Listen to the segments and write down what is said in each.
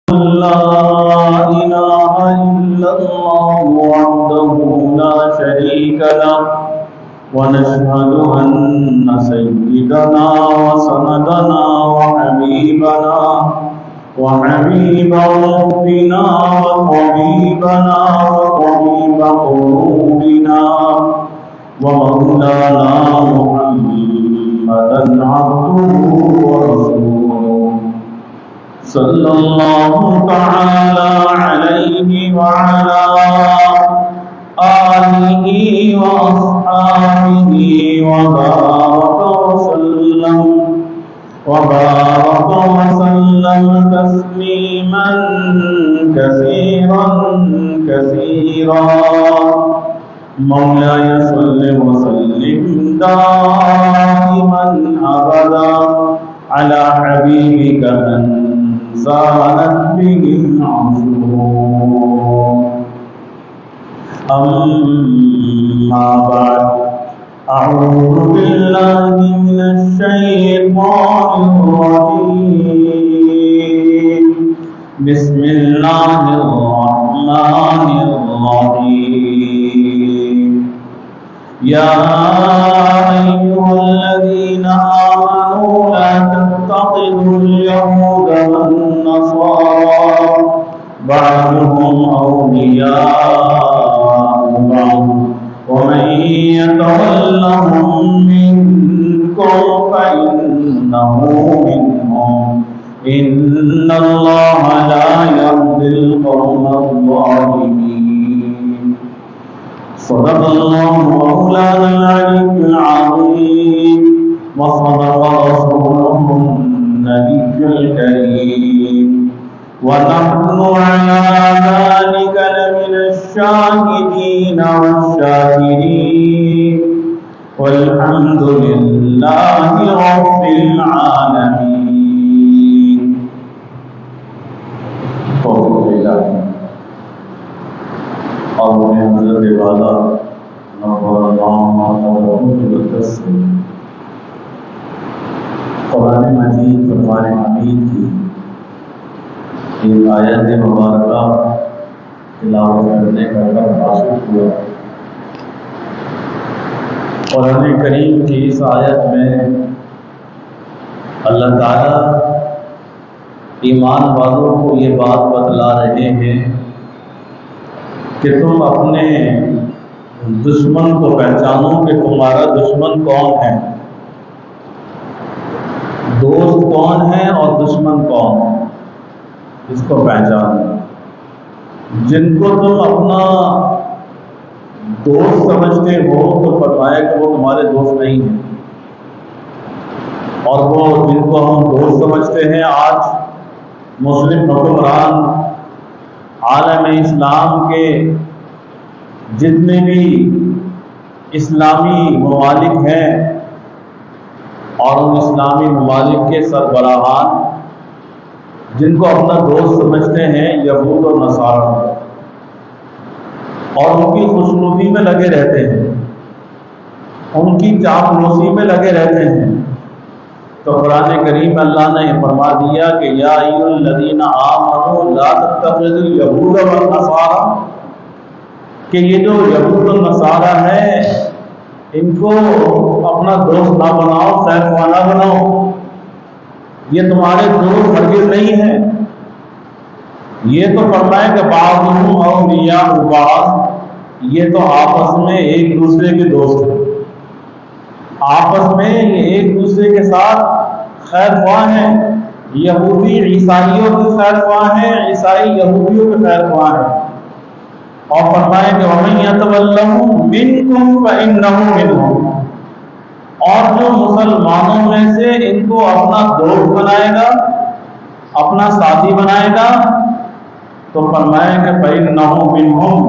لا إله إلا الله وحده لا شريك له ونشهد أن سيدنا وسندنا وحبيب ربنا وطبيبنا وطبيب قلوبنا ومولانا محمدا عبده ورسوله صلى الله تعالى عليه وعلى آله وأصحابه وبارك وسلم تسليما كثيرا مولاي صل وسلم دائما أبدا على حبيبك من زالت به العصور أما بعد أعوذ بالله من الشيطان الرجيم بسم الله الرحمن الرحيم يا أيها الذين آمنوا لا تتخذوا اليهود والنصارى بعضهم أولياء بعض ومن يتولهم منكم فإنه منهم إن الله لا يهدي القوم الظالمين صدق الله مولانا العلي العظيم وصدق رسوله النبي الكريم ونحن على ذلك لمن الشاهدين والشاكرين والحمد لله رب العالمين. اور میں حضرت والا نور اللہ سے قرآن مجید فرمان حمید کی ایک آیت مبارکہ تلاوت کرنے کا وقت حاصل ہوا. قرآن کریم کی اس آیت میں اللہ تعالیٰ ایمان والوں کو یہ بات بتلا رہے ہیں کہ تم اپنے دشمن کو پہچانو کہ تمہارا دشمن کون ہے، دوست کون ہے اور دشمن کون ہے، اس کو پہچانو. جن کو تم اپنا دوست سمجھتے ہو تو فرمایا کہ وہ تمہارے دوست نہیں ہیں، اور وہ جن کو ہم دوست سمجھتے ہیں آج مسلم حکمران عالم اسلام کے جتنے بھی اسلامی ممالک ہیں اور ان اسلامی ممالک کے سربراہان جن کو اپنا دوست سمجھتے ہیں یہود اور نصارہ، اور ان کی خوشنودی میں لگے رہتے ہیں، ان کی چاپلوسی میں لگے رہتے ہیں. تو قرآن کریم اللہ نے فرما دیا کہ یا ایھا الذین آمنوا لا تتخذوا اليہود والنصارى، کہ یہ جو یہود اور نصارہ ہیں ان کو اپنا دوست نہ بناؤ، خیر خواہ نہ بناؤ. یہ تمہارے دوست ہرگز نہیں ہیں. یہ تو فرمائے کہ بعضهم اولیاء بعض، یہ تو آپس میں ایک دوسرے کے دوست ہیں، آپس میں یہ ایک دوسرے کے ساتھ خیر خواہ ہیں. یہودی عیسائیوں کے خیر خواہ ہیں، عیسائی یہودیوں کے خیر خواہ ہیں. اور فرمائے کہ وَمَن يَتَوَلَّهُم مِّنكُمْ فَإِنَّهُ مِنْهُمْ، اور جو مسلمانوں میں سے ان کو اپنا دوست بنائے گا، اپنا ساتھی بنائے گا، تو فرمائے کہ فَإِنَّهُ مِنْهُمْ،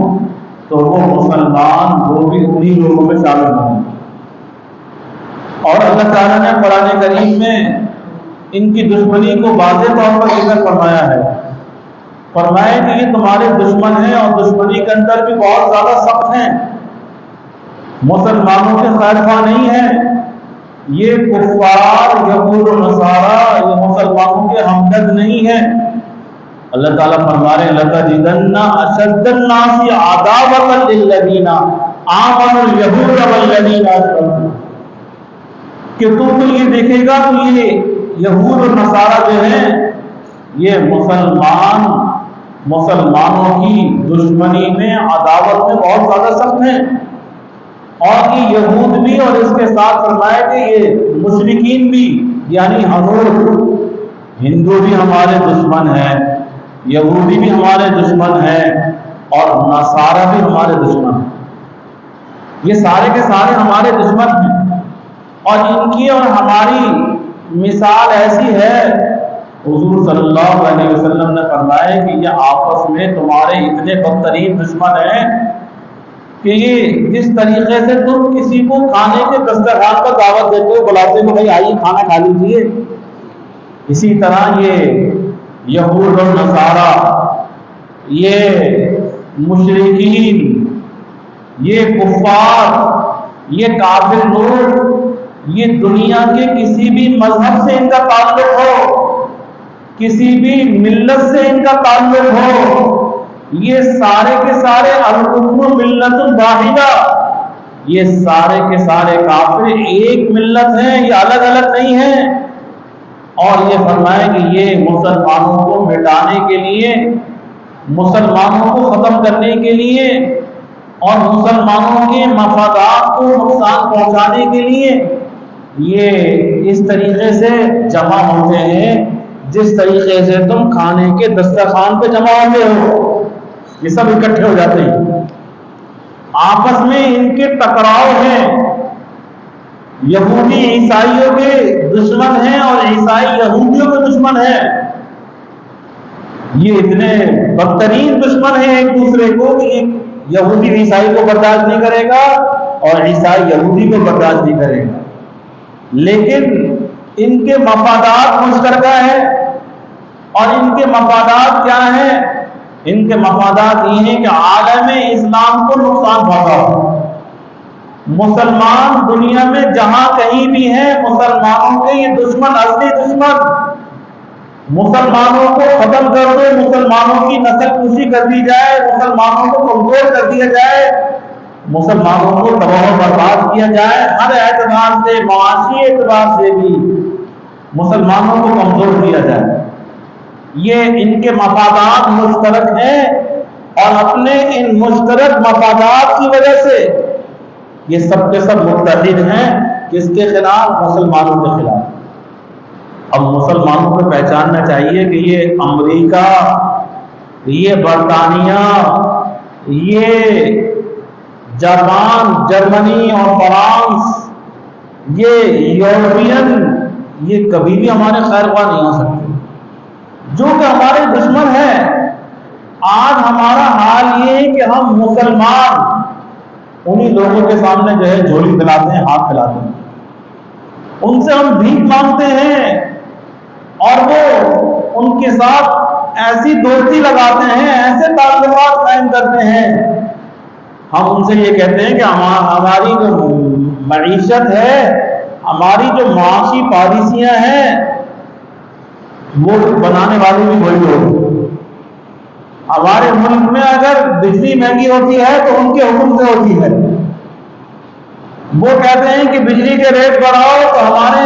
تو وہ مسلمان وہ بھی انہی لوگوں میں شامل ہوں. اور اللہ تعالیٰ نے قرآن کریم میں ان کی دشمنی کو واضح طور پر ذکر فرمایا ہے. فرمائے کہ یہ تمہارے دشمن ہیں اور دشمنی کے اندر بھی بہت زیادہ سخت ہیں، مسلمانوں کے خیر خواہ نہیں ہیں. یہ کفار یہود و نصارہ یہ مسلمانوں کے ہمدرد نہیں ہیں، اللہ تعالیٰ فرما رہے ہیں لَتَجِدَنَّ أَشَدَّ النَّاسِ عَدَاوَةً لِلَّذِينَ آمَنُوا الْيَهُودَ وَالَّذِينَ أَشْرَكُوا، کہ تم کو یہ دیکھے گا تو یہ یہود اور نصارہ جو ہیں یہ مسلمانوں کی دشمنی میں، عداوت میں بہت زیادہ سخت ہیں، اور یہ یہود بھی، اور اس کے ساتھ فرمایا کہ یہ مشرکین بھی، یعنی ہندو بھی ہمارے دشمن ہیں، یہودی بھی ہمارے دشمن ہیں، اور نصارہ بھی ہمارے دشمن ہیں، یہ سارے کے سارے ہمارے دشمن ہیں، اور ان کی اور ہماری مثال ایسی ہے، حضور صلی اللہ علیہ وسلم نے فرمایا کہ یہ آپس میں تمہارے اتنے بدترین دشمن ہیں کہ یہ جس طریقے سے تم کسی کو کھانے کے دسترخوان پر دعوت دیتے ہو، بلاتے ہو بھائی آئیے کھانا کھا لیجیے، اسی طرح یہ یہود اور نصارہ، یہ مشرکین، یہ کفار، یہ کافر لوگ، یہ دنیا کے کسی بھی مذہب سے ان کا تعلق ہو، کسی بھی ملت سے ان کا تعلق ہو، یہ سارے کے سارے الکفر ملت واحدہ، یہ سارے کے سارے کافر ایک ملت ہیں، یہ الگ الگ نہیں ہیں۔ اور یہ فرمائے کہ یہ مسلمانوں کو مٹانے کے لیے، مسلمانوں کو ختم کرنے کے لیے، اور مسلمانوں کے مفادات کو نقصان پہنچانے کے لیے یہ اس طریقے سے جمع ہوتے ہیں جس طریقے سے تم کھانے کے دسترخوان پہ جمع ہوتے ہو، یہ سب اکٹھے ہو جاتے ہیں، آپس میں ان کے ٹکراؤ ہیں، یہودی عیسائیوں کے دشمن ہیں اور عیسائی یہودیوں کے دشمن ہیں، یہ اتنے بدترین دشمن ہیں ایک دوسرے کو کہ یہودی عیسائی کو برداشت نہیں کرے گا اور عیسائی یہودی کو برداشت نہیں کرے گا، لیکن ان کے مفادات مشترکہ ہیں، اور ان کے مفادات کیا ہیں؟ ان کے مفادات یہ ہیں کہ عالم اسلام کو نقصان پہنچاؤ، مسلمان دنیا میں جہاں کہیں بھی ہیں، مسلمانوں کے یہ دشمن، اصلی دشمن، مسلمانوں کو ختم کر دو، مسلمانوں کی نسل کشی کر دی جائے، مسلمانوں کو کمزور کر دیا جائے، مسلمانوں کو تباہ و برباد کیا جائے، ہر اعتبار سے، معاشی اعتبار سے بھی مسلمانوں کو کمزور کیا جائے، یہ ان کے مفادات مشترک ہیں، اور اپنے ان مشترک مفادات کی وجہ سے یہ سب کے سب متحد ہیں، کس کے خلاف؟ مسلمانوں کے خلاف۔ اب مسلمانوں کو پہچاننا چاہیے کہ یہ امریکہ، یہ برطانیہ، یہ جاپان، جرمنی اور فرانس، یہ یورپین، یہ کبھی بھی ہمارے خیر خواہ نہیں ہو سکتے، جو کہ ہمارے دشمن ہیں۔ آج ہمارا حال یہ ہے کہ ہم مسلمان انہی لوگوں کے سامنے جو ہے جھولی پھیلاتے ہیں، ہاتھ پھیلاتے ہیں، ان سے ہم بھیک مانگتے ہیں، اور وہ ان کے ساتھ ایسی دوستی لگاتے ہیں، ایسے تعلقات قائم کرتے ہیں، ہم ان سے یہ کہتے ہیں کہ ہماری جو معیشت ہے، ہماری جو معاشی پالیسیاں ہیں، وہ بنانے والی بھی وہی ہوگی۔ ہمارے ملک میں اگر بجلی مہنگی ہوتی ہے تو ان کے حکم سے ہوتی ہے، وہ کہتے ہیں کہ بجلی کے ریٹ بڑھاؤ، تو ہمارے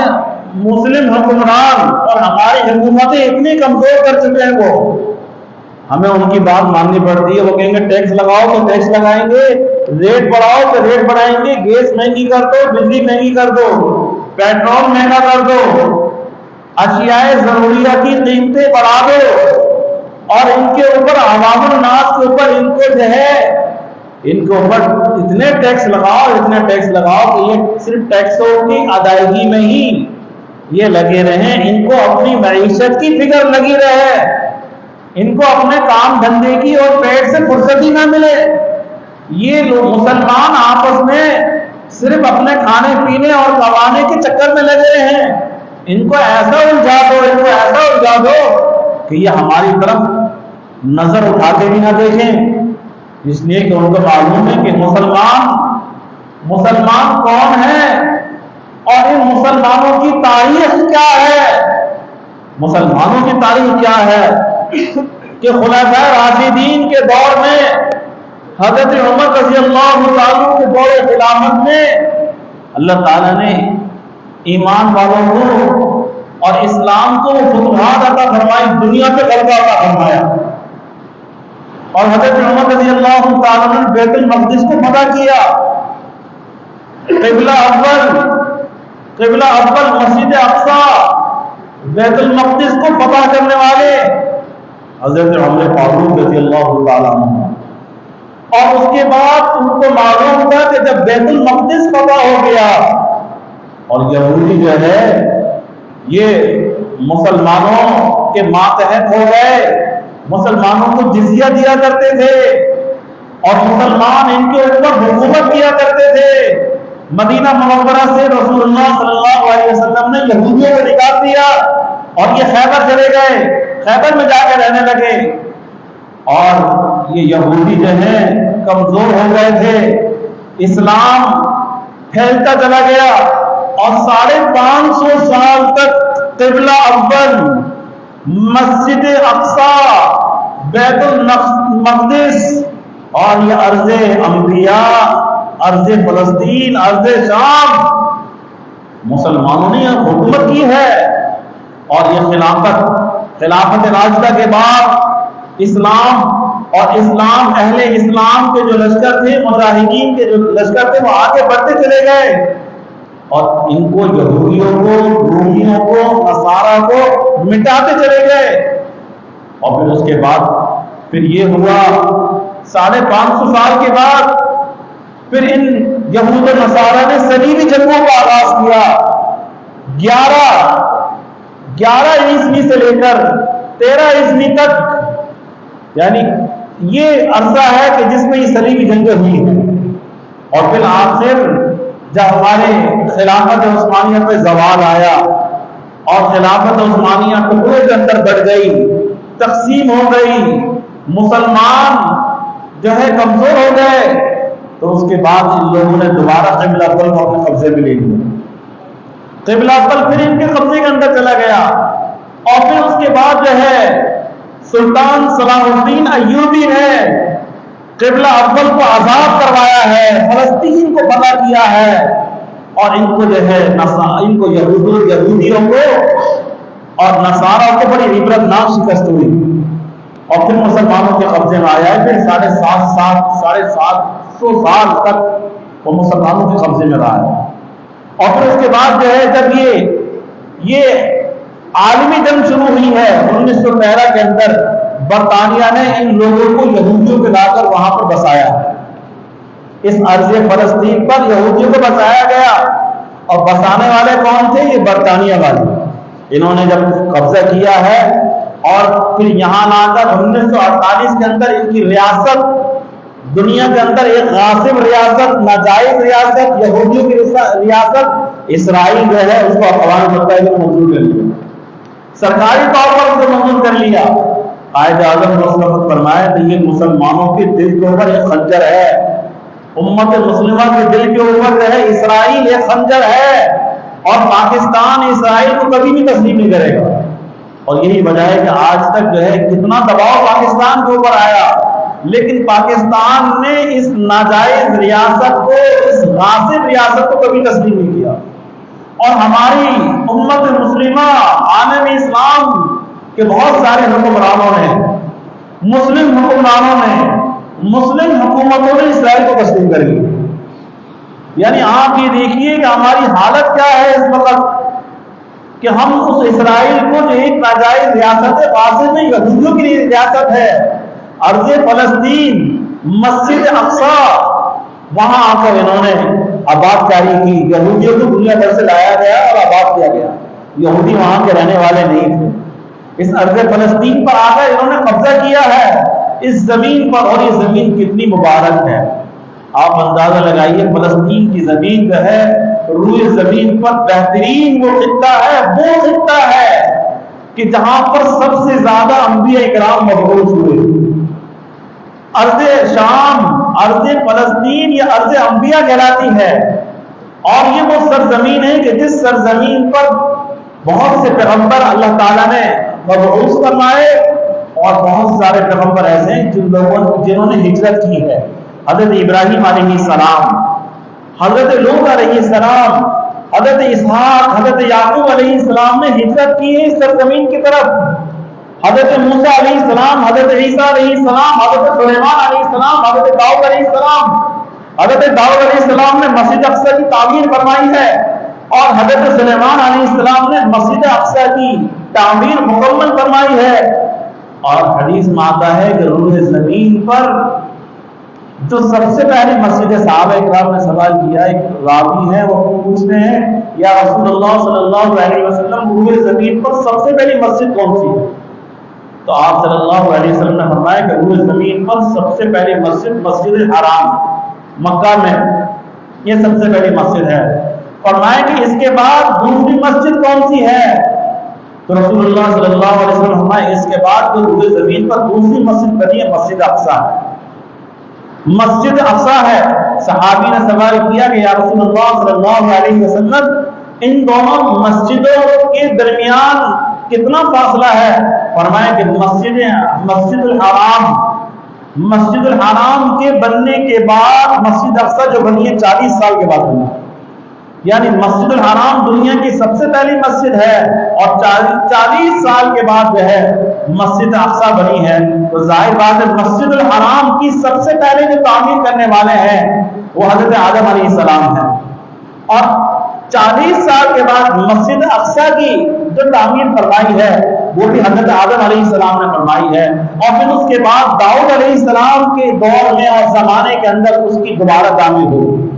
مسلم حکمران اور ہماری حکومتیں اتنی کمزور کر چکے ہیں، وہ ہمیں ان کی بات ماننی پڑتی ہے۔ وہ کہیں گے ٹیکس لگاؤ تو ٹیکس لگائیں گے، ریٹ بڑھاؤ تو ریٹ بڑھائیں گے، گیس مہنگی کر دو، بجلی مہنگی کر دو، پیٹرول مہنگا کر دو، اشیاء ضروریہ کی قیمتیں بڑھا دو، اور ان کے اوپر عوام الناس کے اوپر ان کو جو ہے ان کے اوپر اتنے ٹیکس لگاؤ، اتنے ٹیکس لگاؤ کہ یہ صرف ٹیکسوں کی ادائیگی میں ہی یہ لگے رہیں، ان کو اپنی معیشت کی فکر لگی رہے، ان کو اپنے کام دھندے کی اور پیٹ سے فرصت ہی نہ ملے۔ یہ لوگ مسلمان آپس میں صرف اپنے کھانے پینے اور کمانے کے چکر میں لگے ہیں، ان کو ایسا الجھا دو، ان کو ایسا الجھا دو کہ یہ ہماری طرف نظر اٹھا کے بھی نہ دیکھیں، اس لیے کہ ان کو معلوم ہے کہ مسلمان کون ہے اور ان مسلمانوں کی تاریخ کیا ہے، مسلمانوں کی تاریخ کیا ہے۔ کہ خلفائے راشدین کے دور میں حضرت عمر رضی اللہ تعالیٰ کے دور خلافت میں اللہ تعالیٰ نے ایمان والوں کو اور اسلام کو فتوحات عطا فرمائی، دنیا پہ غلبہ عطا فرمایا، اور حضرت عمر رضی اللہ تعالیٰ نے بیت المقدس کو فتح کیا۔ قبلہ اول مسجد اقصی، بیت المقدس کو فتح کرنے والے حضرت عمر فاروق رضی اللہ تعالیٰ عنہ۔ اور اس کے بعد ان کو معلوم تھا کہ جب بیت المقدس فتح ہو گیا اور یہودی جو ہے یہ مسلمانوں کے ماتحت ہو گئے، مسلمانوں کو جزیہ دیا کرتے تھے اور مسلمان ان کے اوپر حکومت کیا کرتے تھے، مدینہ منورہ سے رسول اللہ صلی اللہ علیہ وسلم نے یہودیوں کو نکال دیا اور یہ خیبر چلے گئے، خیبر میں جا کے رہنے لگے، اور یہ یہودی جو ہیں کمزور ہو گئے تھے، اسلام پھیلتا چلا گیا اور 550 سال تک قبلہ اول، مسجد اقصی، بیت المقدس اور یہ ارض انبیاء، ارض فلسطین، ارض شام، مسلمانوں نے یہاں حکومت کی ہے۔ اور یہ خلافت راشدہ کے بعد اسلام اور اہل اسلام کے جو لشکر تھے، مجاہدین کے جو لشکر تھے، وہ آگے بڑھتے چلے گئے اور ان کو یہودیوں کو، رومیوں کو، نصارہ کو مٹاتے چلے گئے۔ اور پھر اس کے بعد پھر یہ ہوا 550 سال کے بعد پھر ان یہود و نصارہ نے صلیبی جنگوں کا آغاز کیا۔ 11 عیسوی سے لے کر 13 عیسوی تک، یعنی یہ عرصہ ہے کہ جس میں یہ صلیبی جنگیں ہوئی ہیں۔ اور پھر آخر جب ہمارے خلافت عثمانیہ پہ زوال آیا اور خلافت عثمانیہ ٹکڑے کے اندر بڑھ گئی، تقسیم ہو گئی، مسلمان جو ہے کمزور ہو گئے، تو اس کے بعد ان لوگوں نے دوبارہ قبلہ اول کو اپنے قبضے میں لے لیا۔ قبلہ اول پھر ان کے قبضے کے اندر چلا گیا، اور پھر اس کے بعد جو ہے سلطان صلاح الدین ایوبی نے قبلہ اول کو آزاد کروایا ہے، فلسطین کو فتح کیا ہے، اور ان کو جو ہے ان کو یہودیوں کو اور نصارہ کو بڑی عبرتناک شکست ہوئی، اور پھر مسلمانوں کے قبضے میں آیا ہے۔ پھر 750 سال تک وہ مسلمانوں کے قبضے میں رہا ہے۔ اور پھر اس کے بعد جو ہے جب یہ عالمی جنگ شروع ہوئی ہے 1913 کے اندر، برطانیہ نے ان لوگوں کو یہودیوں کو لا کر وہاں پر بسایا، اس عرض فلسطین پر یہودیوں کو بسایا گیا، اور بسانے والے کون تھے؟ یہ برطانیہ والے، انہوں نے جب قبضہ کیا ہے اور پھر یہاں لا کر 1948 کے اندر ان کی ریاست، دنیا کے اندر ایک غاصب ریاست، ناجائز ریاست، یہودیوں کی ریاست اسرائیل جو ہے اس کو اقوام متحدہ نے منظور کر لیا، سرکاری طور پر اسے منظور کر لیا۔ قائد اعظم نے فرمایا کہ یہ مسلمانوں کے دل کے اوپر ایک خنجر ہے، امت مسلمہ کے دل کے اوپر جو ہے اسرائیل ایک خنجر ہے، اور پاکستان اسرائیل کو کبھی بھی تسلیم نہیں کرے گا۔ اور یہی وجہ ہے کہ آج تک جو ہے کتنا دباؤ پاکستان کے اوپر آیا، لیکن پاکستان نے اس ناجائز ریاست کو، اس غاصب ریاست کو کبھی تسلیم نہیں کیا۔ اور ہماری امت مسلمہ، عالم اسلام کے بہت سارے حکمرانوں نے، مسلم حکمرانوں نے، مسلم حکومتوں نے اسرائیل کو تسلیم کر لیا۔ یعنی آپ یہ دیکھیے کہ ہماری حالت کیا ہے اس وقت، کہ ہم اس اسرائیل کو جو ایک ناجائز ریاست ہے، واضح میں یہودیوں کی ریاست ہے، ارض فلسطین، مسجد اقصی، وہاں آ کر انہوں نے آباد کاری کی، یہودیوں کو دنیا بھر سے لایا گیا اور آباد کیا گیا، یہودی وہاں کے رہنے والے نہیں تھے۔ اس ارض فلسطین پر آ کر انہوں نے قبضہ کیا ہے اس زمین پر، اور یہ زمین کتنی مبارک ہے، آپ اندازہ لگائیے، فلسطین کی زمین جو ہے روئے زمین پر بہترین وہ خطہ ہے کہ جہاں پر سب سے زیادہ انبیاء اکرام مبعوث ہوئے۔ ارض شام، ارض فلسطین یہ ارض انبیاء کہلاتی ہے، اور یہ وہ سرزمین ہے کہ جس سرزمین پر بہت سے پیغمبر اللہ تعالیٰ نے مبعوث فرمائے، اور بہت سارے پیغمبر ایسے ہیں جنہوں نے ہجرت کی ہے. حضرت ابراہیم علیہ السلام، حضرت لوط علیہ السلام، حضرت اسحاق، حضرت یعقوب علیہ السلام نے ہجرت کی ہے اس سرزمین کی طرف. حضرت موسیٰ علیہ السلام، حضرت عیسیٰ علیہ السلام، حضرت سلیمان علیہ السلام، حضرت داؤد علیہ السلام. حضرت داؤد علیہ السلام نے مسجد اقصی کی تعمیر فرمائی ہے اور حضرت سلیمان علیہ السلام نے مسجد اقصی کی تعمیر مکمل فرمائی ہے. اور حدیث میں آتا ہے کہ روئے زمین پر جو سب سے پہلی مسجد، صحابہ اکرام نے سوال کیا، ایک راوی ہے وہ پوچھتے ہیں یا رسول اللہ صلی اللہ علیہ وسلم روئے زمین پر سب سے پہلی مسجد کون سی ہے؟ تو آپ صلی اللہ علیہ وسلم نے فرمایا کہ روئے زمین پر سب سے پہلی مسجد مسجد حرام مکہ میں، یہ سب سے پہلی مسجد ہے. فرمایا کہ اس کے بعد دوسری مسجد کون سی ہے؟ تو رسول اللہ صلی اللہ علیہ وسلم فرمایا اس کے بعد جو روئے زمین پر دوسری مسجد بنی ہے مسجد اقصی ہے. مسجد اقصی ہے. صحابی نے سوال کیا کہ یا رسول اللہ صلی اللہ علیہ وسلم ان دونوں مسجدوں کے درمیان کتنا فاصلہ ہے؟ فرمایا کہ مسجد الحرام کے بننے کے بعد مسجد اقصی جو بنی ہے 40 سال کے بعد بنی ہے. یعنی مسجد الحرام دنیا کی سب سے پہلی مسجد ہے اور 40 سال کے بعد جو ہے مسجد اقصی بنی ہے. تو ظاہر بات ہے مسجد الحرام کی سب سے پہلے جو تعمیر کرنے والے ہیں وہ حضرت آدم علیہ السلام ہیں اور 40 سال کے بعد مسجد اقصی کی جو تعمیر فرمائی ہے وہ بھی حضرت آدم علیہ السلام نے فرمائی ہے. اور پھر اس کے بعد داؤد علیہ السلام کے دور میں اور زمانے کے اندر اس کی دوبارہ تعمیر ہوئی.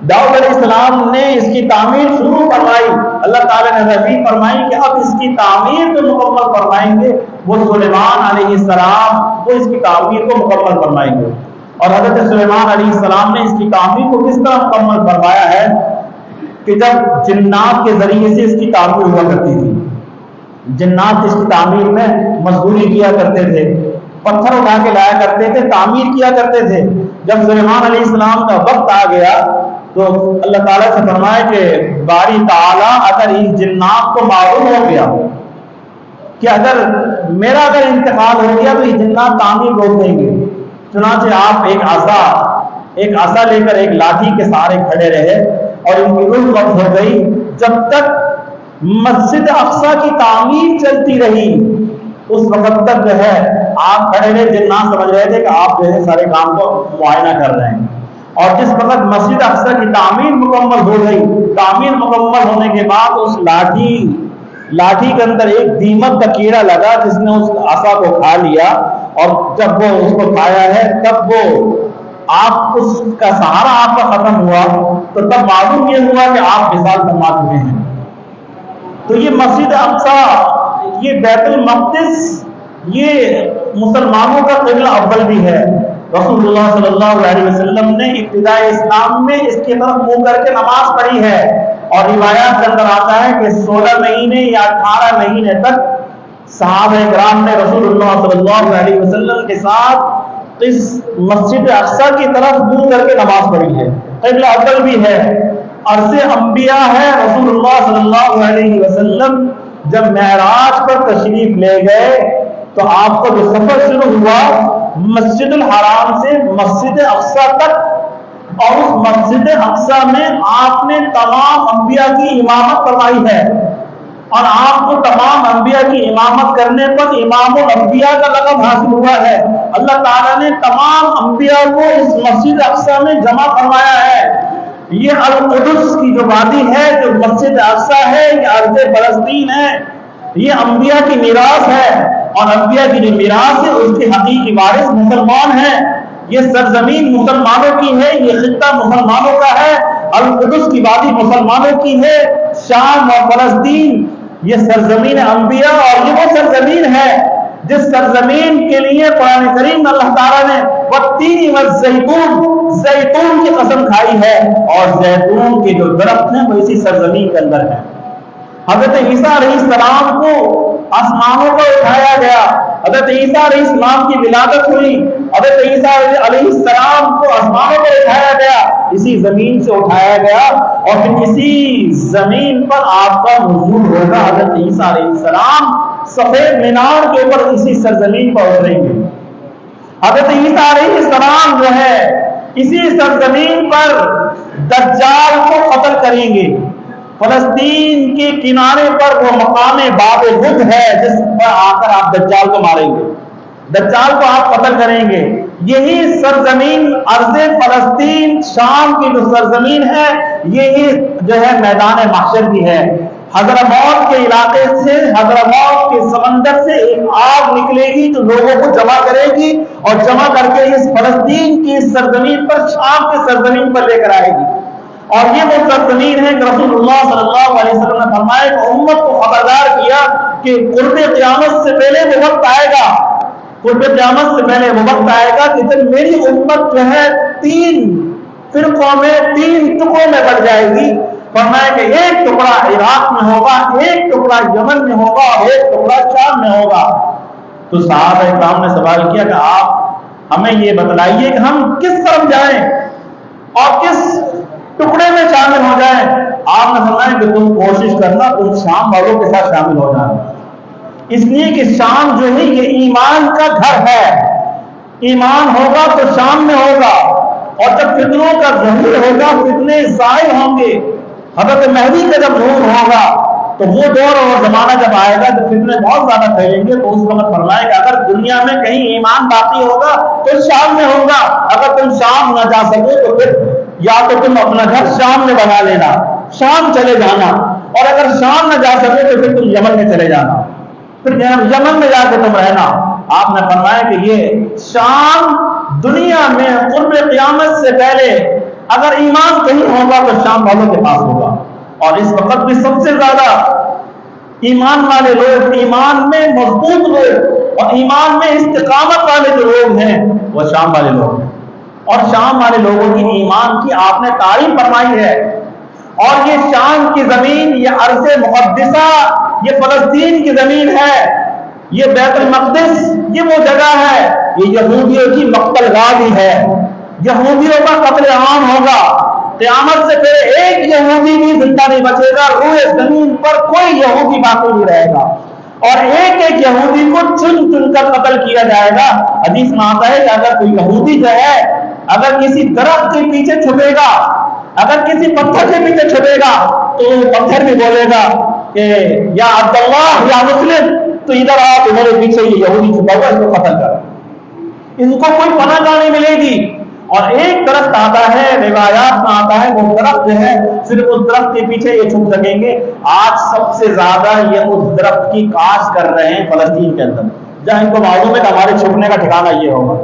داؤد علیہ السلام نے اس کی تعمیر شروع فرمائی. اللہ تعالیٰ نے ربی فرمائی کہ اب اس کی تعمیر کو مکمل فرمائیں گے وہ سلیمان علیہ السلام، وہ اس کی تعمیر کو مکمل فرمائیں گے. اور حضرت سلیمان علیہ السلام نے اس کی تعمیر کو کس طرح مکمل فرمایا ہے کہ جب جنات کے ذریعے سے اس کی تعمیر ہوا کرتی تھی. جنات اس کی تعمیر میں مزدوری کیا کرتے تھے، پتھر اٹھا کے لایا کرتے تھے، تعمیر کیا کرتے تھے. جب سلیمان علیہ السلام کا وقت آ گیا تو اللہ تعالیٰ سے فرمایا کہ باری تعالیٰ اگر ان جنات کو معلوم ہو گیا کہ اگر میرا انتقال ہو گیا تو یہ جنات تعمیر روک دیں گے. چنانچہ آپ ایک عصا لے کر ایک لاٹھی کے سہارے کھڑے رہے اور ان کی روح قبض ہو گئی جب تک مسجد اقصی کی تعمیر چلتی رہی. اس وقت تک جو ہے آپ کھڑے رہے، جنات سمجھ رہے تھے کہ آپ جو ہے سارے کام کو معائنہ کر رہے ہیں. اور جس وقت مسجد اقصی کی تعمیر مکمل ہو گئی، تعمیر مکمل ہونے کے بعد اس لاٹھی کے اندر ایک دیمک کا کیڑا لگا جس نے اس عصا کو کھا لیا. اور جب وہ اس کو کھایا ہے تب وہ آپ اس کا سہارا آپ کا ختم ہوا تو تب معلوم یہ ہوا کہ آپ وصال فرما چکے ہیں. تو یہ مسجد اقصی، یہ بیت المقدس، یہ مسلمانوں کا قبلہ اول بھی ہے. رسول اللہ صلی اللہ علیہ وسلم نے ابتداء اسلام میں اس کی طرف منہ کر کے نماز پڑھی ہے اور روایات کے اندر آتا ہے کہ 16 مہینے یا 18 مہینے تک صحابہ کرام نے رسول اللہ صلی اللہ علیہ وسلم کے ساتھ اس مسجد اقصی کی طرف منہ کر کے نماز پڑھی ہے. قبلہ اول بھی ہے، عرص انبیاء ہے. رسول اللہ صلی اللہ علیہ وسلم جب معراج پر تشریف لے گئے تو آپ کا جو سفر شروع ہوا مسجد الحرام سے مسجد اقصی تک، اور اس مسجد اقصی میں آپ نے تمام انبیاء کی امامت فرمائی ہے اور آپ کو تمام انبیاء کی امامت کرنے پر امام الانبیاء کا لقب حاصل ہوا ہے. اللہ تعالیٰ نے تمام انبیاء کو اس مسجد اقصی میں جمع فرمایا ہے. یہ القدس کی جو وادی ہے، جو مسجد اقصی ہے، یہ ارض فلسطین ہے، یہ انبیاء کی میراث ہے اور انبیاء کی جو میراث ہے اس کے حقیقی وارث مسلمان ہیں. یہ سرزمین مسلمانوں کی ہے، یہ خطہ مسلمانوں کا ہے، القدس کی وادی مسلمانوں کی ہے، شام اور فلسطین یہ سرزمین انبیاء. اور یہ وہ سرزمین ہے جس سرزمین کے لیے قرآن کریم اللہ تعالیٰ نے والتین والزیتون، زیتون کی قسم کھائی ہے اور زیتون کے جو درخت ہیں وہ اسی سرزمین کے اندر ہیں. حضرت عیسیٰ علیہ السلام کو آسمانوں کو اٹھایا گیا حضرت عیسیٰ علیہ السلام کی ولادت ہوئی، حضرت عیسیٰ علیہ السلام کو آسمانوں پر اٹھایا گیا، اسی زمین سے اٹھایا گیا، اور پھر اسی زمین پر آپ کا نزول ہوگا۔ حضرت عیسیٰ علیہ السلام سفید مینار کے اوپر اسی سرزمین پر اتریں گے۔ حضرت عیسیٰ علیہ السلام جو ہے اسی سرزمین پر دجال کو قتل کریں گے۔ فلسطین کے کنارے پر وہ مقام باب بدھ ہے جس پر آ کر آپ دجال کو ماریں گے، دجال کو آپ قتل کریں گے۔ یہی سرزمین ارض فلسطین شام کی جو سرزمین ہے، یہی جو ہے میدان محشر بھی ہے۔ حضرموت کے علاقے سے، حضرموت کے سمندر سے ایک آگ نکلے گی جو لوگوں کو جمع کرے گی اور جمع کر کے اس فلسطین کی سرزمین پر، شام کی سرزمین پر لے کر آئے گی۔ اور یہ وہ سرزمین ہے کہ رسول اللہ صلی اللہ علیہ وسلم نے فرمایا کہ امت کو خبردار کیا کہ قرب قیامت سے پہلے وہ وقت آئے گا، قرب قیامت سے پہلے وہ وقت آئے گا کہ جب میری امت جو ہے 3 فرقوں میں، 3 ٹکڑوں میں بٹ جائے گی۔ فرمایا کہ ایک ٹکڑا عراق میں ہوگا، ایک ٹکڑا یمن میں ہوگا اور ایک ٹکڑا شام میں ہوگا۔ تو صحابہ اکرام نے سوال کیا کہ آپ ہمیں یہ بتلائیے کہ ہم کس طرف جائیں اور کس ٹکڑے میں شامل ہو جائیں۔ آپ نے فرمایا کہ تم کوشش کرنا تم شام والوں کے ساتھ شامل ہو جانا، اس لیے کہ شام جو ہے یہ ایمان کا گھر ہے، ایمان ہوگا تو شام میں ہوگا، اور جب فتنوں کا ظہور ہوگا، فتنے ظاہر ہوں گے، حضرت مہدی کا جب ظہور ہوگا تو وہ دور اور زمانہ جب آئے گا جب فتنے بہت زیادہ پھیلیں گے، تو اس وقت فرمائے کہ اگر دنیا میں کہیں ایمان باقی ہوگا تو شام میں ہوگا، اگر تم شام نہ جا سکو تو پھر یا تو تم اپنا گھر شام میں بنا لینا، شام چلے جانا، اور اگر شام نہ جا سکے تو پھر تم یمن میں چلے جانا، پھر یمن میں جا کے تم رہنا۔ آپ نے فرمایا کہ یہ شام دنیا میں قرب قیامت سے پہلے اگر ایمان کہیں ہوگا تو شام والوں کے پاس ہوگا، اور اس وقت بھی سب سے زیادہ ایمان والے لوگ، ایمان میں مضبوط لوگ اور ایمان میں استقامت والے جو لوگ ہیں وہ شام والے لوگ ہیں، اور شام والے لوگوں کی ایمان کی آپ نے تعریف فرمائی ہے۔ اور یہ شام کی زمین، یہ ارض مقدسہ، یہ فلسطین کی زمین ہے، یہ بیت المقدس، یہ وہ جگہ ہے، یہ یہودیوں کی مقتل گاہ بھی ہے، یہودیوں کا قتل عام ہوگا، قیامت سے پہلے ایک یہودی بھی زندہ نہیں بچے گا، روئے زمین پر کوئی یہودی باقی نہیں رہے گا، اور ایک ایک یہودی کو چن چن کر قتل کیا جائے گا۔ حدیث میں آتا ہے کہ اگر کوئی یہودی جو ہے اگر کسی درخت کے پیچھے چھپے گا، اگر کسی پتھر کے پیچھے چھپے گا تو پتھر بھی بولے گا کہ یا عبداللہ یا مسلم، تو ادھر آ، تمہارے پیچھے یہ یہودی چھپا ہوا، اس کو قتل کر، ان کو کوئی پناہ گاہ نہیں ملے گی۔ اور ایک درخت آتا ہے، روایات میں آتا ہے، وہ درخت جو ہے صرف اس درخت کے پیچھے یہ چھپ سکیں گے۔ آج سب سے زیادہ یہ اس درخت کی کاشت کر رہے ہیں فلسطین کے اندر، جہاں ان کو معلوم ہے کہ ہمارے چھپنے کا ٹھکانہ یہ ہوگا،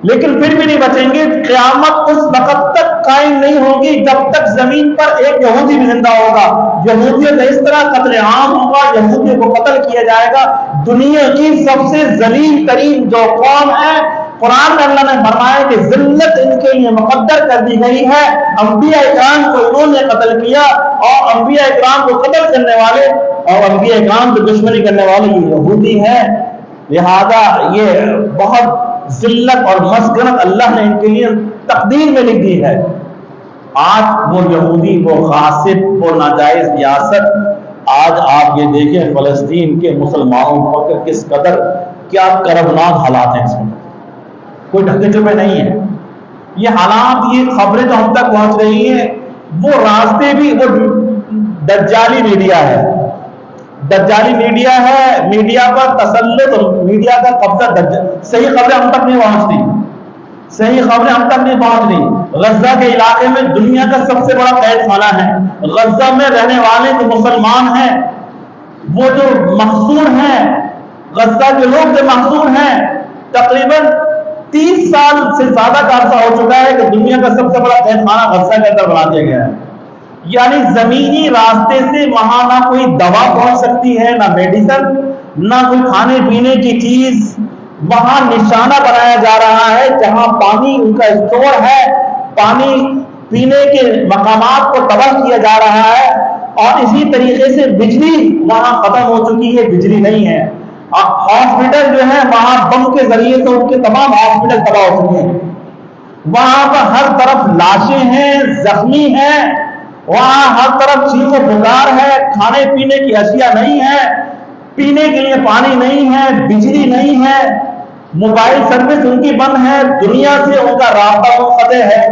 لیکن پھر بھی نہیں بچیں گے۔ قیامت اس وقت تک قائم نہیں ہوگی جب تک زمین پر ایک یہودی بھی زندہ ہوگا، یہودیوں کا اس طرح قتل عام ہوگا، یہودیوں کو قتل کیا جائے گا۔ دنیا کی سب سے ذلیل ترین جو قوم ہے، قرآن میں اللہ نے فرمایا کہ ذلت ان کے لیے مقدر کر دی گئی ہے، انبیاء اکرام کو انہوں نے قتل کیا، اور انبیاء اکرام کو قتل کرنے والے اور انبیاء اکرام کو دشمنی کرنے والے یہ یہودی ہیں، لہذا یہ بہت ذلت اور مسکنت اللہ نے ان کے لیے تقدیر میں لکھ دی ہے۔ آج وہ یہودی، وہ غاصب، وہ ناجائز ریاست، آج آپ یہ دیکھیں فلسطین کے مسلمانوں پر کس قدر کیا کربناک حالات ہیں، اس میں کوئی ڈھکے چپے نہیں ہے۔ یہ حالات، یہ خبریں جو ہم تک پہنچ رہی ہیں، وہ راستے بھی وہ دجالی میڈیا ہے، دجالی میڈیا ہے، میڈیا پر تسلط، میڈیا کا قبضہ، صحیح خبریں ہم تک نہیں پہنچتی، صحیح خبریں ہم تک نہیں پہنچتی۔ غزہ کے علاقے میں دنیا کا سب سے بڑا قید خانہ ہے، غزہ میں رہنے والے جو مسلمان ہیں، وہ جو محصور ہیں، غزہ کے لوگ جو محصور ہیں، تقریباً 30 سال سے زیادہ کا عرصہ ہو چکا ہے کہ دنیا کا سب سے بڑا قید خانہ غزہ کے اندر بنا دیا گیا ہے۔ یعنی زمینی راستے سے وہاں نہ کوئی دوا پہنچ سکتی ہے، نہ میڈیسن، نہ کوئی کھانے پینے کی چیز، وہاں نشانہ بنایا جا رہا ہے جہاں پانی ان کا اسٹور ہے، پانی پینے کے مقامات کو تباہ کیا جا رہا ہے، اور اسی طریقے سے بجلی وہاں ختم ہو چکی ہے، بجلی نہیں ہے۔ ہاسپٹل جو ہے وہاں بم کے ذریعے سے ان کے تمام ہاسپٹل تباہ ہو چکے ہیں، وہاں پر ہر طرف لاشیں ہیں، زخمی ہیں، وہاں ہر طرف چیخ و پکار ہے، کھانے پینے کی اشیاء نہیں ہے، پینے کے لیے پانی نہیں ہے، بجلی نہیں ہے، موبائل سروس ان کی بند ہے، دنیا سے ان کا رابطہ منقطع ہے۔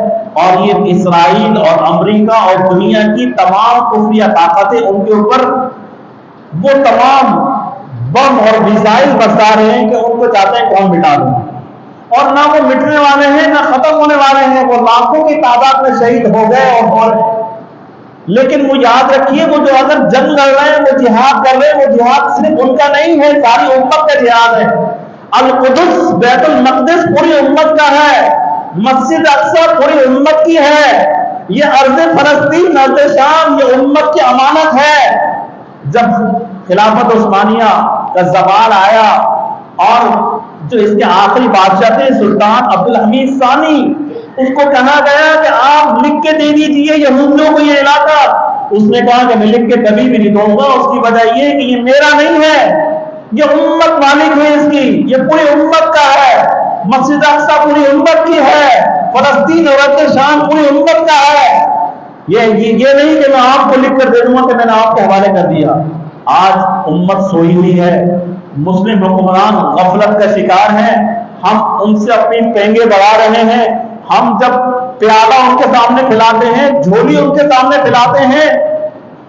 اور یہ اسرائیل اور امریکہ اور دنیا کی تمام کفریہ طاقتیں ان کے اوپر وہ تمام بم اور میزائل برسا رہے ہیں کہ ان کو چاہتے ہیں کہ ہم مٹا دیں، اور نہ وہ مٹنے والے ہیں نہ ختم ہونے والے ہیں، وہ لاکھوں کی تعداد میں شہید ہو گئے اور ہو رہے ہیں۔ لیکن وہ یاد رکھیے، وہ جو اگر جنگ لڑ رہے ہیں، وہ جہاد کر رہے ہیں، وہ جہاد صرف ان کا نہیں ہے، ساری امت کا جہاد ہے۔ القدس بیت المقدس پوری امت کا ہے، مسجد اقصی پوری امت کی ہے، یہ ارض فلسطین، ارض شام، یہ امت کی امانت ہے۔ جب خلافت عثمانیہ کا زوال آیا اور جو اس کے آخری بادشاہ تھے سلطان عبدالحمید ثانی، اس کو کہا گیا کہ آپ لکھ کے دے دیجئے یہودیوں کو یہ علاقہ، اس نے کہا کہ میں لکھ کے کبھی بھی نہیں دوں گا، اس کی وجہ یہ کہ یہ میرا نہیں ہے، یہ امت مالک ہے اس کی، یہ پوری امت کا ہے، مسجد اقصی پوری امت کی ہے، فلسطین اور ارض شام پوری امت کا ہے۔ یہ نہیں کہ میں آپ کو لکھ کر دے دوں گا کہ میں نے آپ کے حوالے کر دیا۔ آج امت سوئی ہوئی ہے، مسلم حکمران غفلت کا شکار ہیں، ہم ان سے اپنی پینگے بڑھا رہے ہیں، ہم جب پیالہ ان کے سامنے پھیلاتے ہیں، جھولی ان کے سامنے پھیلاتے ہیں،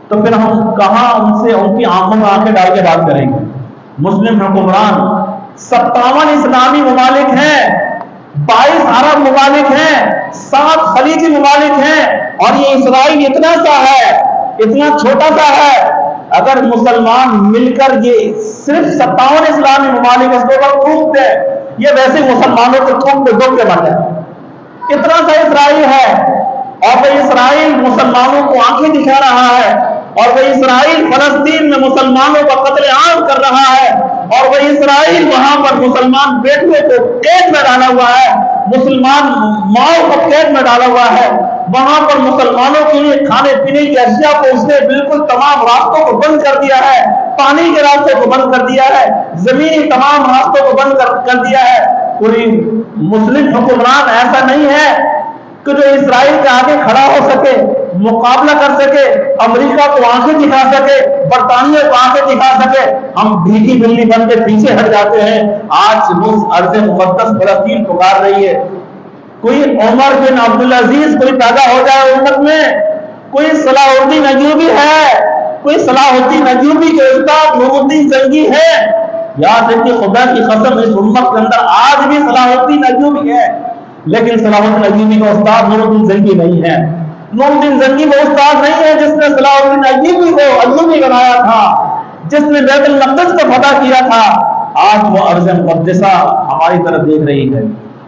تو پھر ہم کہاں ان سے ان کی آنکھوں میں آنکھیں ڈال کے بات کریں گے؟ مسلم حکمران 57 اسلامی ممالک ہیں، 22 عرب ممالک ہیں، 7 خلیجی ممالک ہیں، اور یہ اسرائیل اتنا سا ہے، اتنا چھوٹا سا ہے۔ اگر مسلمان مل کر یہ صرف 57 اسلامی ممالک اس کو تھوک دے، یہ ویسے مسلمانوں کو تھوک کے دو کے بن جائے، اتنا سا اسرائیل ہے۔ اور وہ اسرائیل مسلمانوں کو آنکھیں دکھا رہا ہے، اور وہ اسرائیل فلسطین میں مسلمانوں کا قتل عام کر رہا ہے، اور وہ اسرائیل وہاں پر مسلمان بیٹوں کو قید میں ڈالا ہوا ہے، مسلمان ماؤں کو قید میں ڈالا ہوا ہے، وہاں پر مسلمانوں کے لیے کھانے پینے کی اشیاء کو اس نے بالکل تمام راستوں کو بند کر دیا ہے، پانی کے راستے کو بند کر دیا ہے، زمینی تمام راستوں کو بند کر دیا ہے۔ کوئی مسلم حکمران ایسا نہیں ہے کہ جو اسرائیل کے آگے کھڑا ہو سکے، مقابلہ کر سکے، امریکہ کو آنکھیں دکھا سکے، برطانیہ کو آنکھیں دکھا سکے۔ ہم بھیگی بلی بن کے پیچھے ہٹ جاتے ہیں۔ آج ارض مقدس فلسطین پکار رہی ہے، کوئی عمر بن عبدالعزیز کوئی پیدا ہو جائے امت میں، کوئی صلاح الدین ایوبی ہے، کوئی صلاح الدین ایوبی کے استاد نور الدین زنگی ہے، یاد رکھیے خدا کی قسم اس امت کے اندر آج بھی صلاح الدین ایوبی ہے، لیکن صلاح الدین ایوبی کا استاد نور الدین زنگی نہیں ہے۔ نور الدین زنگی وہ استاد نہیں ہے جس نے صلاح الدین ایوبی کو ایوبی بنایا تھا، جس نے بیت المقدس کو فتح کیا تھا۔ آج وہ ارض مقدسہ ہماری طرف دیکھ رہی ہے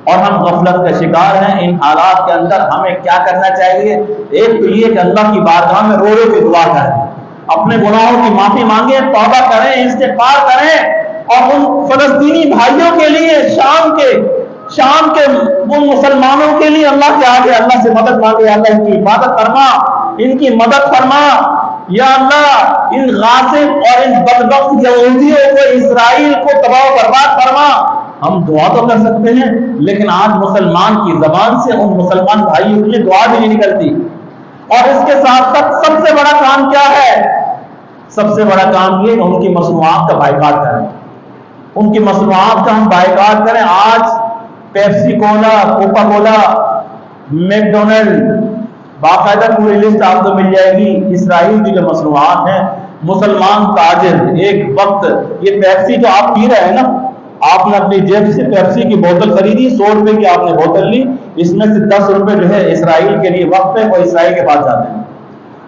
اور ہم غفلت کا شکار ہیں۔ ان حالات کے اندر ہمیں کیا کرنا چاہیے؟ ایک تو یہ کہ اللہ کی بارگاہ میں رو رو کے دعا کریں، اپنے گناہوں کی معافی مانگیں، توبہ کریں، استغفار کریں، اور ان فلسطینی بھائیوں کے لیے شام کے وہ مسلمانوں کے لیے اللہ کے آگے اللہ سے مدد مانگے، اللہ ان کی حفاظت فرما، ان کی مدد فرما، یا اللہ ان غاصب اور ان بدبخت یہودیوں کو، اسرائیل کو تباہ و برباد فرما۔ ہم دعا تو کر سکتے ہیں، لیکن آج مسلمان کی زبان سے ان مسلمان بھائیوں کے لیے دعا بھی نہیں نکلتی۔ اور اس کے ساتھ ساتھ سب سے بڑا کام کیا ہے؟ سب سے بڑا کام یہ کہ ان کی مصنوعات کا بائیکاٹ کریں، ان کی مصنوعات کا ہم بائیکاٹ کریں۔ آج پیپسی کولا، کوکا کولا، میک ڈونلڈ، باقاعدہ پوری لسٹ آپ کو مل جائے گی اسرائیل کی جو مصنوعات ہیں۔ مسلمان تاجر ایک وقت یہ پیپسی جو آپ پی رہے ہیں نا، آپ نے اپنی جیب سے پیپسی کی بوتل خریدی، 100 روپے کی آپ نے بوتل لی، اس میں سے 10 روپے جو ہے اسرائیل کے لیے وقت ہے، وہ اسرائیل کے پاس جاتے ہیں،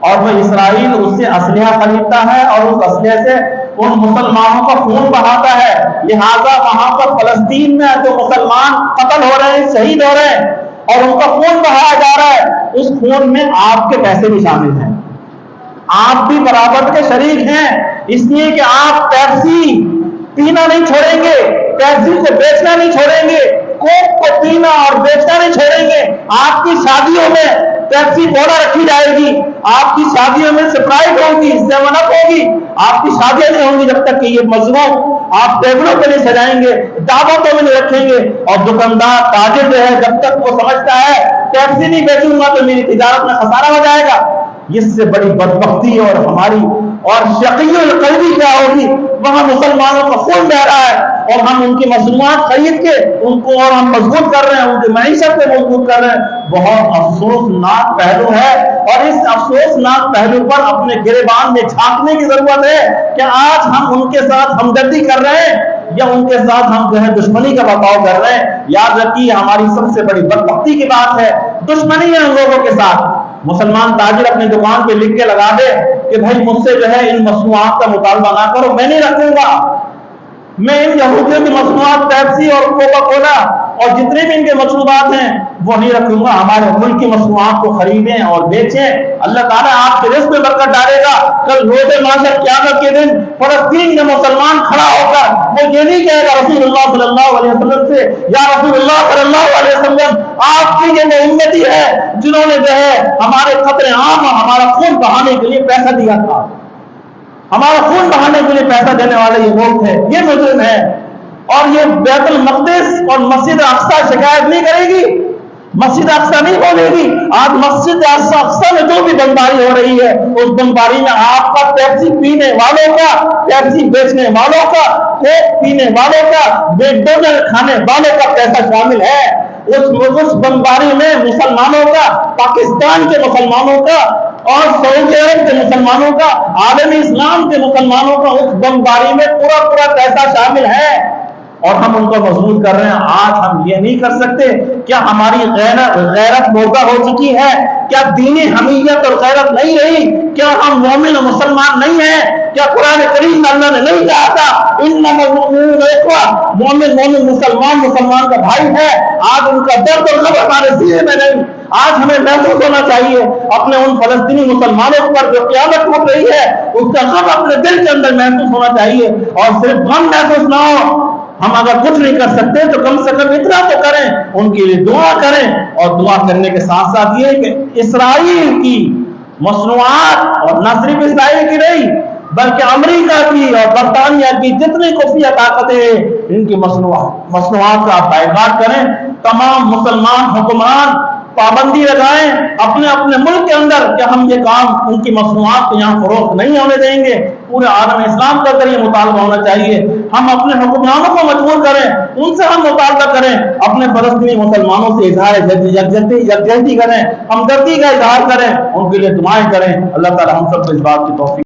اور وہ اسرائیل اس سے اسلحہ خریدتا ہے اور اس اسلحے سے ان مسلمانوں کا خون بہاتا ہے۔ لہذا وہاں پر فلسطین میں جو مسلمان قتل ہو رہے ہیں، شہید ہو رہے ہیں، اور ان کا خون بہایا جا رہا ہے، اس خون میں آپ کے پیسے بھی شامل ہیں، آپ بھی برابر کے شریک ہیں، اس لیے کہ آپ پیپسی پینا نہیں چھوڑیں گے، پیپسی کو بیچنا نہیں چھوڑیں گے، کوک کو پینا اور بیچنا نہیں چھوڑیں گے۔ آپ کی شادیوں میں پیپسی کولا رکھی جائے گی، آپ کی شادیوں میں سپرائٹ ہوگی، 7 اپ ہوگی، آپ کی شادیاں نہیں ہوں گی جب تک کہ یہ مظلوم آپ ٹیبلوں پہ نہیں سجائیں گے، دعوتوں میں نہیں رکھیں گے، اور دکاندار تاجر جو ہے جب تک وہ سمجھتا ہے ٹیکسی نہیں بیچوں گا تو میری تجارت میں خسارہ ہو جائے گا، اس سے بڑی بدبختی اور ہماری اور شقی القلبی کیا ہوگی؟ وہاں مسلمانوں کا خون بہ رہا ہے اور ہم ان کی مصنوعات خرید کے ان کو اور ہم مضبوط کر رہے ہیں، ان کی معیشت کو مضبوط کر رہے ہیں۔ بہت افسوسناک پہلو ہے، اور اس افسوسناک پہلو پر اپنے گریبان میں جھانکنے کی ضرورت ہے کہ آج ہم ان کے ساتھ ہمدردی کر رہے ہیں یا ان کے ساتھ ہم جو ہے دشمنی کا برتاؤ کر رہے ہیں۔ یاد رکھیے ہماری سب سے بڑی بدبختی کی بات ہے دشمنی ہے ان لوگوں کے ساتھ۔ مسلمان تاجر اپنی دکان پہ لکھ کے لگا دے کہ بھائی مجھ سے جو ہے ان مصنوعات کا مطالبہ نہ کرو، میں نہیں رکھوں گا، میں ان یہودیوں کی مصنوعات پیپسی اور کوکا کولا اور جتنے بھی ان کے مشروبات ہیں وہ نہیں رکھوں گا، ہمارے ملک کی مصنوعات کو خریدیں اور بیچیں، اللہ تعالیٰ آپ کے رزق میں برکت ڈالے گا۔ کل روز محشر قیامت کے دن فلسطین میں مسلمان کھڑا ہو کر وہ یہ نہیں کہے گا رسول اللہ صلی اللہ علیہ وسلم سے یا رسول اللہ صلی اللہ علیہ وسلم آپ کی یہ وہ امتی ہے جنہوں نے جو ہے ہمارے قطر عام اور ہمارا خون بہانے کے لیے پیسہ دیا تھا، ہمارا خون بہانے کے لیے پیسہ دینے والے یہ لوگ تھے، یہ مجرم ہے۔ اور یہ بیت المقدس اور مسجد اقصی شکایت نہیں کرے گی، مسجد اقصی نہیں بولے گی۔ آج مسجد اقصی میں جو بھی بمباری ہو رہی ہے اس بمباری میں آپ کا پیپسی پینے والوں کا، پیپسی بیچنے والوں کا، کوک پینے والوں کا، میکڈونلڈ کھانے والوں کا پیسہ شامل ہے۔ اس بمباری میں مسلمانوں کا، پاکستان کے مسلمانوں کا اور سعودی عرب کے مسلمانوں کا، عالم اسلام کے مسلمانوں کا اس بمباری میں پورا پیسہ شامل ہے، اور ہم ان کو مضبوط کر رہے ہیں۔ آج ہم یہ نہیں کر سکتے؟ کیا ہماری غیرت مردہ ہو چکی ہے؟ کیا دینی حمیت اور غیرت نہیں رہی؟ کیا ہم مومن اور مسلمان نہیں ہیں؟ کیا قرآن کریم میں اللہ نے نہیں کہا تھا انما المؤمنون اخوہ، مومن مسلمان کا بھائی ہے؟ آج ان کا درد اور غم ہمارے سینے میں نہیں۔ آج ہمیں محسوس ہونا چاہیے اپنے ان فلسطینی مسلمانوں پر جو قیامت ہو رہی ہے اس کا غم اپنے دل کے اندر محسوس ہونا چاہیے، اور صرف غم محسوس نہ ہو۔ ہم اگر کچھ نہیں کر سکتے تو کم سے کم اتنا تو کریں، ان کے لیے دعا کریں، اور دعا کرنے کے ساتھ ساتھ یہ کہ اسرائیل کی مصنوعات، اور نہ صرف اسرائیل کی نہیں بلکہ امریکہ کی اور برطانیہ کی جتنی خفیہ طاقتیں ہیں ان کی مصنوعات کا آپ بائیکاٹ کریں۔ تمام مسلمان حکمران پابندی لگائیں اپنے اپنے ملک کے اندر کہ ہم یہ کام ان کی مصنوعات کو یہاں فروخت نہیں ہونے دیں گے۔ پورے عالم اسلام کا ذریعے مطالبہ ہونا چاہیے، ہم اپنے حکمرانوں کو مجبور کریں، ان سے ہم مطالبہ کریں، اپنے فلسطینی مسلمانوں سے اظہار یکجہتی کریں، ہمدردی کا اظہار کریں، ان کے لیے دعائیں کریں۔ اللہ تعالی ہم سب کو اس بات کی توفیق